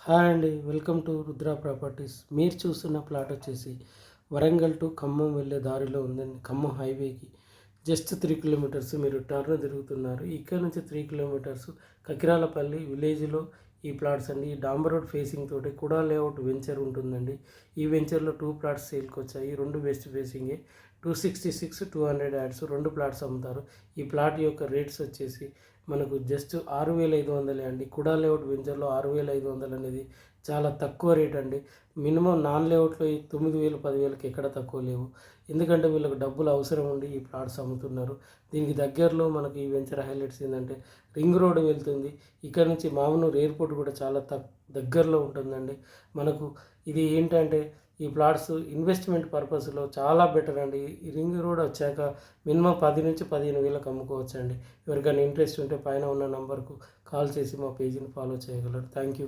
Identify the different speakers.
Speaker 1: Hi అండి, welcome to Rudra properties. మీరు చూస్తున్న ప్లాట్ వచ్చేసి వరంగల్ టు ఖమ్మం వెళ్ళే దారిలో ఉందండి. ఖమ్మం హైవేకి జస్ట్ 3 కిలోమీటర్స్ మీరు టర్న్ తిరుగుతున్నారు. ఇక్కడ నుంచి 3 కిలోమీటర్స్ కకిరాలపల్లి విలేజ్లో ఈ ప్లాట్స్ అండి. ఈ డాంబర్ రోడ్ ఫేసింగ్ తోటి కుడా లేఅవుట్ వెంచర్ ఉంటుందండి. ఈ వెంచర్లో 2 ప్లాట్స్ సేల్కి వచ్చాయి. 2 వెస్ట్ ఫేసింగే. 266, 200 యాడ్స్ 2 ప్లాట్స్ అమ్ముతారు. ఈ ప్లాట్ యొక్క రేట్స్ వచ్చేసి మనకు జస్ట్ 6,500 అండి. కుడా లేఅవుట్ వెంచర్లో 6,500 అనేది చాలా తక్కువ రేట్ అండి. మినిమం నాన్ లేఅవుట్లో 9,000, 10,000కి ఎక్కడ తక్కువ లేవు. ఎందుకంటే వీళ్ళకి డబ్బులు అవసరం ఉండి ఈ ప్లాట్స్ అమ్ముతున్నారు. దీనికి దగ్గరలో మనకి ఈ వెంచర్ హైలైట్స్ ఏంటంటే రింగ్ రోడ్ వెళ్తుంది. ఇక్కడ నుంచి మామూలు ఎయిర్పోర్ట్ కూడా చాలా దగ్గరలో ఉంటుందండి. మనకు ఇది ఏంటంటే ఈ ప్లాట్స్ ఇన్వెస్ట్మెంట్ పర్పస్లో చాలా బెటర్ అండి. ఈ రింగ్ రోడ్ వచ్చాక మినిమం 10 నుంచి 15,000కి అమ్ముకోవచ్చు అండి. ఎవరికైనా ఇంట్రెస్ట్ ఉంటే పైన ఉన్న నంబర్కు కాల్ చేసి మా పేజీని ఫాలో చేయగలరు. Thank you.